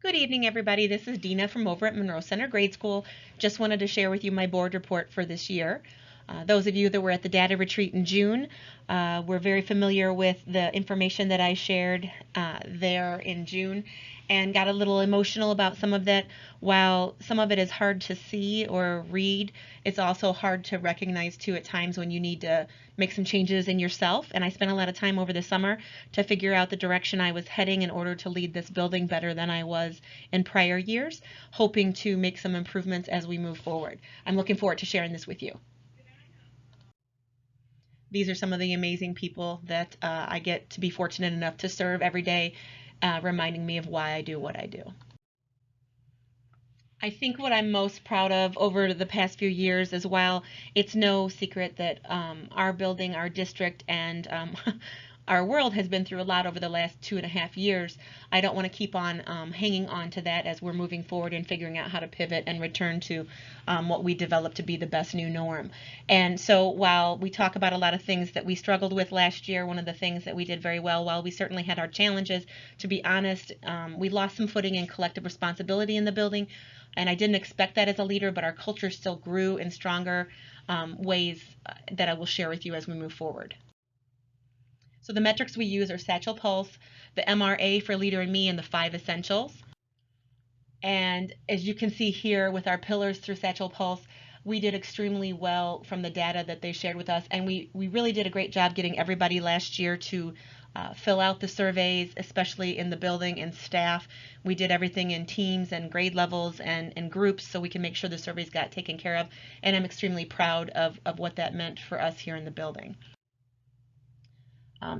Good evening, everybody. This is Dina from over at Monroe Center Grade School. Just wanted to share with you my board report for this year. Those of you that were at the data retreat in June were very familiar with the information that I shared there in June and got a little emotional about some of that. While some of it is hard to see or read, it's also hard to recognize too at times when you need to make some changes in yourself. And I spent a lot of time over the summer to figure out the direction I was heading in order to lead this building better than I was in prior years, hoping to make some improvements as we move forward. I'm looking forward to sharing this with you. These are some of the amazing people that I get to be fortunate enough to serve every day, reminding me of why I do what I do. I think what I'm most proud of over the past few years is, while it's no secret that our building, our district, and our world has been through a lot over the last 2.5 years, I don't want to keep on hanging on to that as we're moving forward and figuring out how to pivot and return to what we developed to be the best new norm. And so while we talk about a lot of things that we struggled with last year, one of the things that we did very well, while we certainly had our challenges, to be honest, we lost some footing in collective responsibility in the building. And I didn't expect that as a leader, but our culture still grew in stronger ways that I will share with you as we move forward. So the metrics we use are Satchel Pulse, the MRA for Leader in Me, and the 5 Essentials. And as you can see here with our pillars through Satchel Pulse, we did extremely well from the data that they shared with us. And we really did a great job getting everybody last year to fill out the surveys, especially in the building and staff. We did everything in teams and grade levels and groups so we can make sure the surveys got taken care of. And I'm extremely proud of what that meant for us here in the building.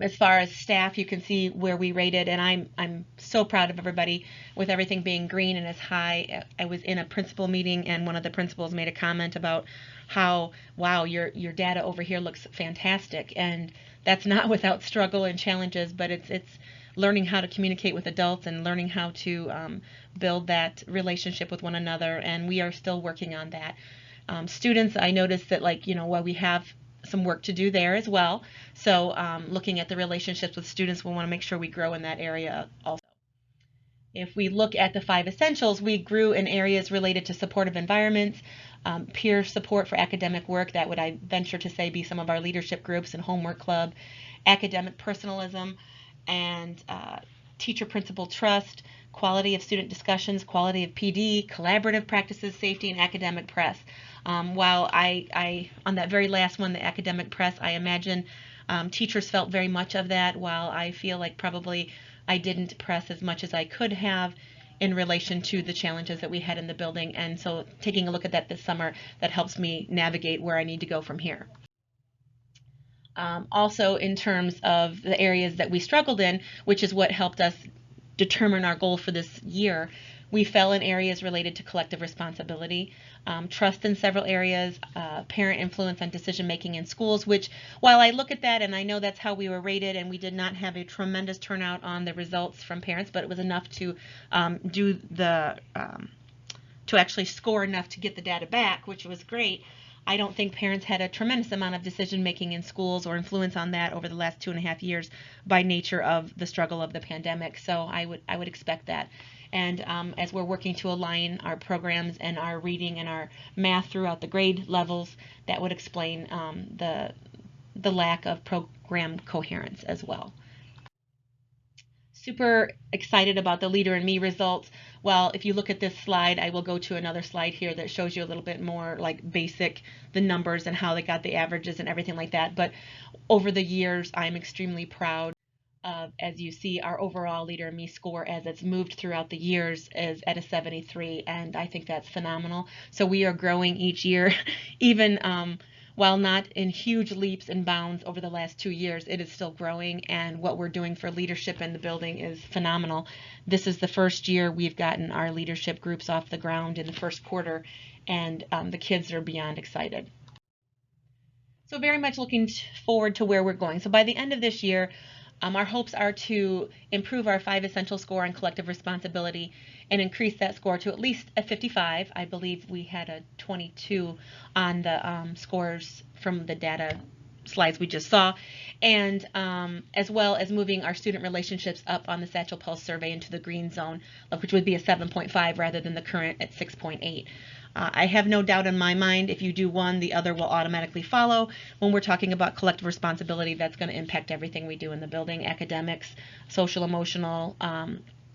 As far as staff, you can see where we rated, and I'm so proud of everybody with everything being green and as high. I was in a principal meeting, and one of the principals made a comment about how, wow, your data over here looks fantastic, and that's not without struggle and challenges, but it's learning how to communicate with adults and learning how to build that relationship with one another, and we are still working on that. Students, I noticed that, while we have some work to do there as well. So looking at the relationships with students, we want to make sure we grow in that area also. If we look at the 5 Essentials, we grew in areas related to supportive environments, peer support for academic work, that would, I venture to say, be some of our leadership groups and homework club, academic personalism, and teacher-principal trust, quality of student discussions, quality of PD, collaborative practices, safety, and academic press. While I on that very last one, the academic press, I imagine teachers felt very much of that, while I feel like probably I didn't press as much as I could have in relation to the challenges that we had in the building. And so taking a look at that this summer, that helps me navigate where I need to go from here. Also, in terms of the areas that we struggled in, which is what helped us determine our goal for this year, we fell in areas related to collective responsibility, trust in several areas, parent influence on decision making in schools, which, while I look at that and I know that's how we were rated, and we did not have a tremendous turnout on the results from parents, but it was enough to to actually score enough to get the data back, which was great. I don't think parents had a tremendous amount of decision making in schools or influence on that over the last 2.5 years by nature of the struggle of the pandemic. So I would expect that. And as we're working to align our programs and our reading and our math throughout the grade levels, that would explain the lack of program coherence as well. Super excited about the Leader in Me results. Well, if you look at this slide, I will go to another slide here that shows you a little bit more like basic, the numbers and how they got the averages and everything like that. But over the years, I'm extremely proud of, as you see, our overall Leader in Me score as it's moved throughout the years is at a 73, and I think that's phenomenal. So we are growing each year, even while not in huge leaps and bounds over the last 2 years, it is still growing, and what we're doing for leadership in the building is phenomenal. This is the first year we've gotten our leadership groups off the ground in the first quarter, and the kids are beyond excited. So very much looking forward to where we're going. So by the end of this year, our hopes are to improve our 5 Essential score on collective responsibility and increase that score to at least a 55. I believe we had a 22 on the scores from the data slides we just saw, and as well as moving our student relationships up on the Satchel Pulse survey into the green zone, which would be a 7.5 rather than the current at 6.8. I have no doubt in my mind if you do one, the other will automatically follow. When we're talking about collective responsibility, that's going to impact everything we do in the building: academics, social, emotional,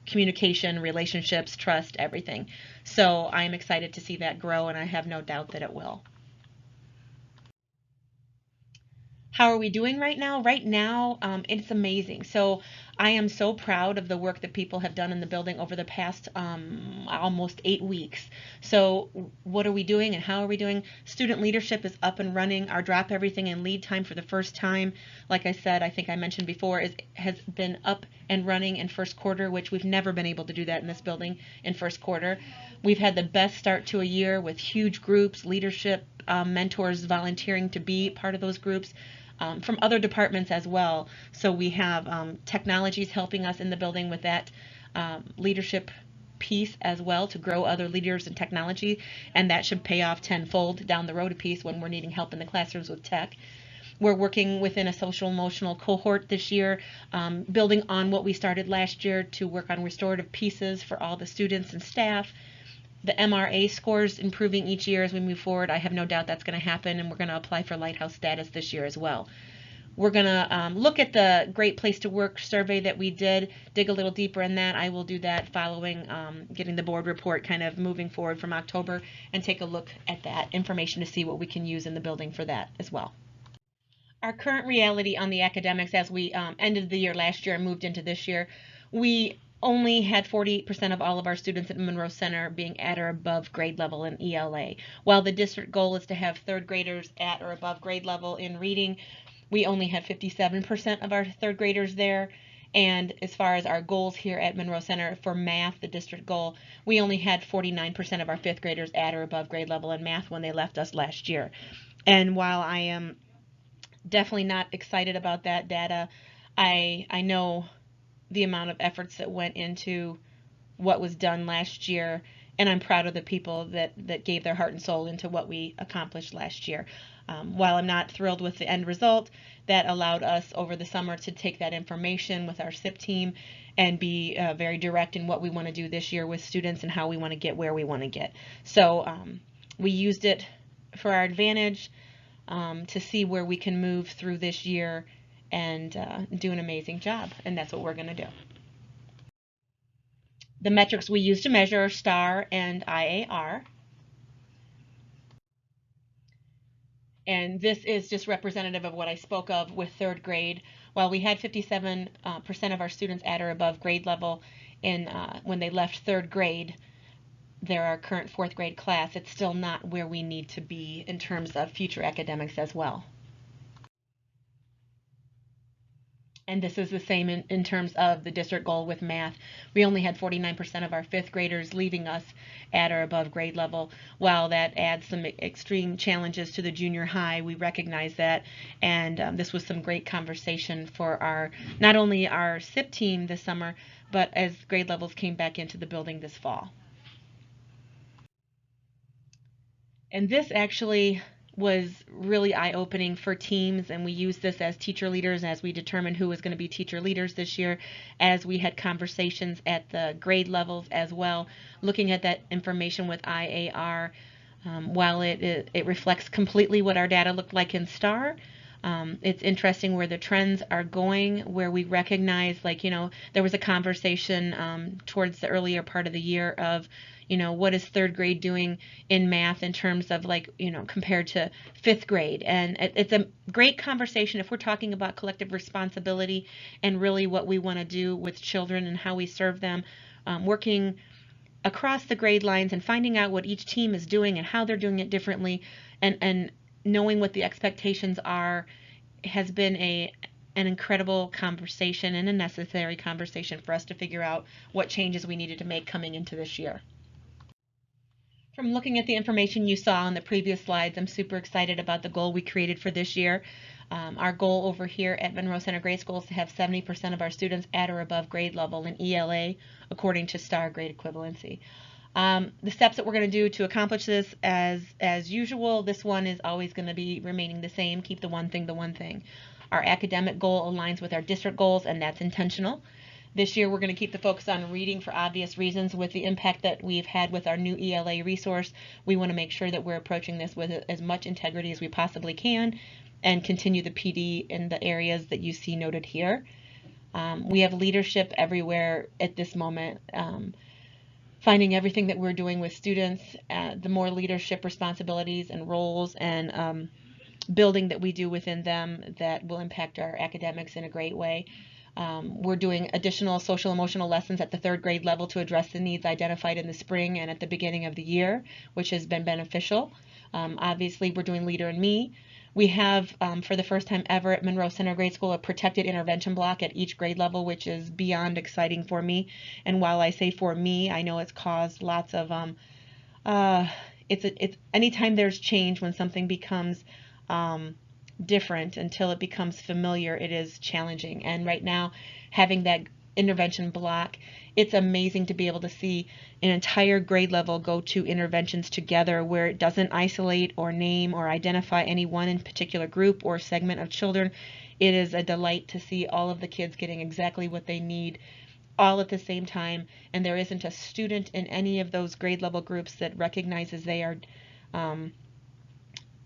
communication, relationships, trust, everything. So I'm excited to see that grow, and I have no doubt that it will. How are we doing right now? Right now, it's amazing. So I am so proud of the work that people have done in the building over the past almost 8 weeks. So what are we doing and how are we doing? Student leadership is up and running. Our drop everything and lead time for the first time, like I said, I think I mentioned before, has been up and running in first quarter, which we've never been able to do that in this building in first quarter. We've had the best start to a year with huge groups, leadership, mentors volunteering to be part of those groups. From other departments as well. So we have technologies helping us in the building with that leadership piece as well, to grow other leaders in technology, and that should pay off tenfold down the road a piece when we're needing help in the classrooms with tech. We're working within a social emotional cohort this year, building on what we started last year to work on restorative pieces for all the students and staff. The MRA scores improving each year as we move forward. I have no doubt that's going to happen, and we're going to apply for Lighthouse status this year as well. We're going to look at the Great Place to Work survey that we did, dig a little deeper in that. I will do that following getting the board report, kind of moving forward from October, and take a look at that information to see what we can use in the building for that as well. Our current reality on the academics as we ended the year last year and moved into this year, we only had 40% of all of our students at Monroe Center being at or above grade level in ELA. While the district goal is to have third graders at or above grade level in reading, we only had 57% of our third graders there. And as far as our goals here at Monroe Center for math, the district goal, we only had 49% of our fifth graders at or above grade level in math when they left us last year. And while I am definitely not excited about that data, I know the amount of efforts that went into what was done last year, and I'm proud of the people that gave their heart and soul into what we accomplished last year. While I'm not thrilled with the end result, that allowed us over the summer to take that information with our SIP team and be very direct in what we want to do this year with students and how we want to get where we want to get. So we used it for our advantage to see where we can move through this year and do an amazing job, and that's what we're going to do. The metrics we use to measure are STAR and IAR. And this is just representative of what I spoke of with third grade. While we had 57% of our students at or above grade level when they left third grade, they're our current fourth grade class, it's still not where we need to be in terms of future academics as well. And this is the same in terms of the district goal with math. We only had 49% of our fifth graders leaving us at or above grade level. While that adds some extreme challenges to the junior high, we recognize that. And this was some great conversation for not only our SIP team this summer, but as grade levels came back into the building this fall. And this actually was really eye-opening for teams, and we used this as teacher leaders as we determined who was going to be teacher leaders this year, as we had conversations at the grade levels as well, looking at that information with IAR. While it reflects completely what our data looked like in STAR, it's interesting where the trends are going, where we recognize, there was a conversation towards the earlier part of the year of, what is third grade doing in math in terms of compared to fifth grade. And it's a great conversation if we're talking about collective responsibility and really what we want to do with children and how we serve them, working across the grade lines and finding out what each team is doing and how they're doing it differently, and knowing what the expectations are has been an incredible conversation and a necessary conversation for us to figure out what changes we needed to make coming into this year. From looking at the information you saw on the previous slides, I'm super excited about the goal we created for this year. Our goal over here at Monroe Center Grade School is to have 70% of our students at or above grade level in ELA, according to STAR grade equivalency. The steps that we're going to do to accomplish this, as usual, this one is always going to be remaining the same. Keep the one thing the one thing. Our academic goal aligns with our district goals, and that's intentional. This year, we're going to keep the focus on reading for obvious reasons. With the impact that we've had with our new ELA resource, we want to make sure that we're approaching this with as much integrity as we possibly can and continue the PD in the areas that you see noted here. We have leadership everywhere at this moment. Finding everything that we're doing with students, the more leadership responsibilities and roles and building that we do within them that will impact our academics in a great way. We're doing additional social emotional lessons at the 3rd grade level to address the needs identified in the spring and at the beginning of the year, which has been beneficial. Obviously, we're doing Leader in Me. We have, for the first time ever at Monroe Center Grade School, a protected intervention block at each grade level, which is beyond exciting for me. And while I say for me, I know it's caused lots of, it's anytime there's change, when something becomes different until it becomes familiar, it is challenging. And right now, having that intervention block, it's amazing to be able to see an entire grade level go to interventions together where it doesn't isolate or name or identify any one in particular group or segment of children. It is a delight to see all of the kids getting exactly what they need all at the same time, and there isn't a student in any of those grade level groups that recognizes they are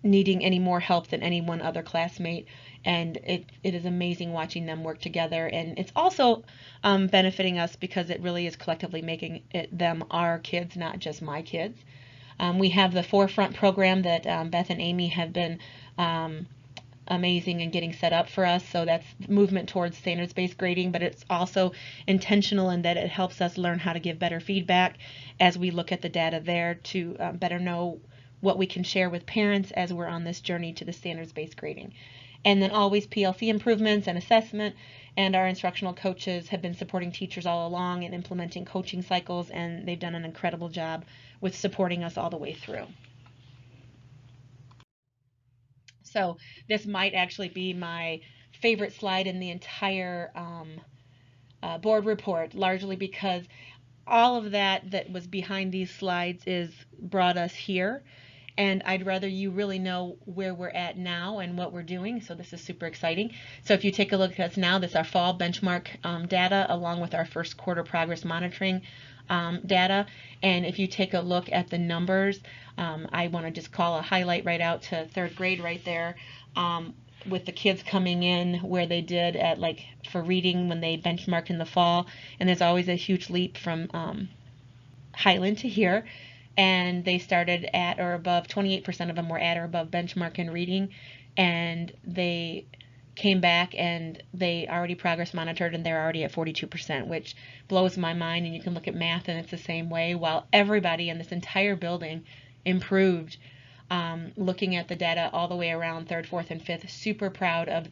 needing any more help than any one other classmate. And it is amazing watching them work together, and it's also benefiting us because it really is collectively making them our kids, not just my kids. We have the Forefront program that Beth and Amy have been amazing in getting set up for us. So that's movement towards standards-based grading, but it's also intentional in that it helps us learn how to give better feedback as we look at the data there to better know what we can share with parents as we're on this journey to the standards-based grading. And then always PLC improvements and assessment, and our instructional coaches have been supporting teachers all along and implementing coaching cycles, and they've done an incredible job with supporting us all the way through. So this might actually be my favorite slide in the entire board report, largely because all of that was behind these slides is brought us here. And I'd rather you really know where we're at now and what we're doing. So this is super exciting. So if you take a look at us now, this is our fall benchmark data along with our first quarter progress monitoring data. And if you take a look at the numbers, I want to just call a highlight right out to 3rd grade right there. With the kids coming in where they did at for reading when they benchmarked in the fall. And there's always a huge leap from Highland to here. And they started at or above, 28% of them were at or above benchmark in reading, and they came back and they already progress monitored and they're already at 42%, which blows my mind. And you can look at math and it's the same way, while everybody in this entire building improved. Looking at the data all the way around 3rd, 4th, and 5th, super proud of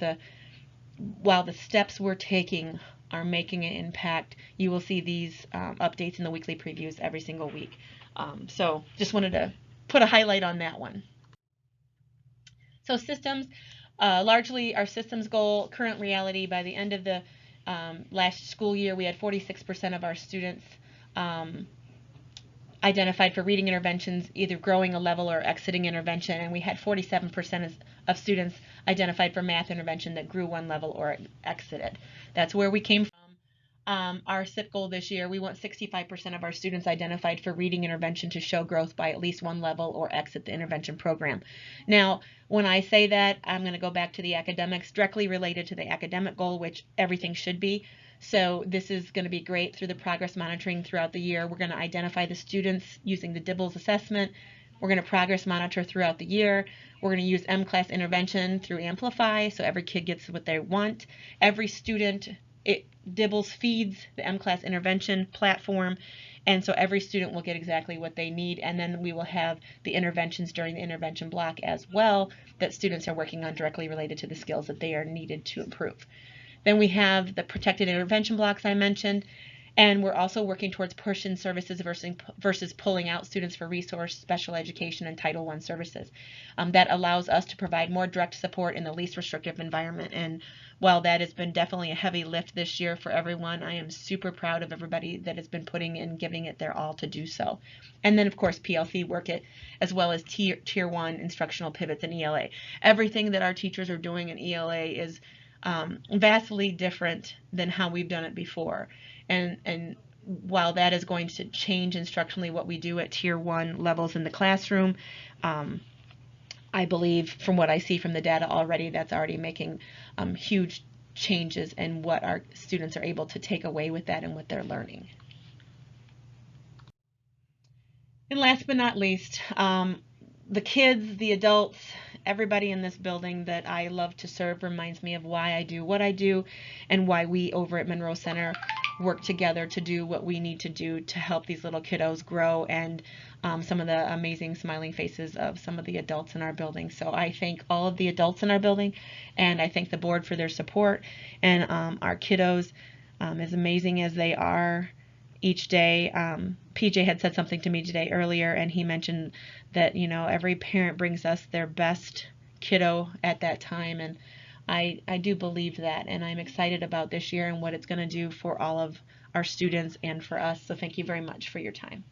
while the steps we're taking are making an impact. You will see these updates in the weekly previews every single week. So just wanted to put a highlight on that one. So systems, largely our systems goal, current reality, by the end of the last school year, we had 46% of our students identified for reading interventions, either growing a level or exiting intervention, and we had 47% of students identified for math intervention that grew one level or exited. That's where we came from. Our SIP goal this year, we want 65% of our students identified for reading intervention to show growth by at least one level or exit the intervention program. Now, when I say that, I'm going to go back to the academics, directly related to the academic goal, which everything should be. So this is going to be great through the progress monitoring throughout the year. We're going to identify the students using the DIBELS assessment. We're going to progress monitor throughout the year. We're going to use M-Class intervention through Amplify, so every kid gets what they want. Every student, DIBELS feeds the M-Class intervention platform, and so every student will get exactly what they need. And then we will have the interventions during the intervention block as well that students are working on directly related to the skills that they are needed to improve. Then we have the protected intervention blocks I mentioned, And we're also working towards push-in services versus pulling out students for resource, special education, and Title I services. That allows us to provide more direct support in the least restrictive environment. And while that has been definitely a heavy lift this year for everyone, I am super proud of everybody that has been putting in, giving it their all to do so. And then, of course, PLC work it, as well as Tier 1 instructional pivots in ELA. Everything that our teachers are doing in ELA is vastly different than how we've done it before. And while that is going to change instructionally what we do at Tier 1 levels in the classroom, I believe from what I see from the data already, that's already making huge changes in what our students are able to take away with that and what they're learning. And last but not least, the kids, the adults, everybody in this building that I love to serve reminds me of why I do what I do and why we over at Monroe Center work together to do what we need to do to help these little kiddos grow, and some of the amazing smiling faces of some of the adults in our building. So I thank all of the adults in our building, and I thank the board for their support, and our kiddos, as amazing as they are each day. PJ had said something to me today earlier, and he mentioned that, you know, every parent brings us their best kiddo at that time, and I do believe that, and I'm excited about this year and what it's going to do for all of our students and for us. So thank you very much for your time.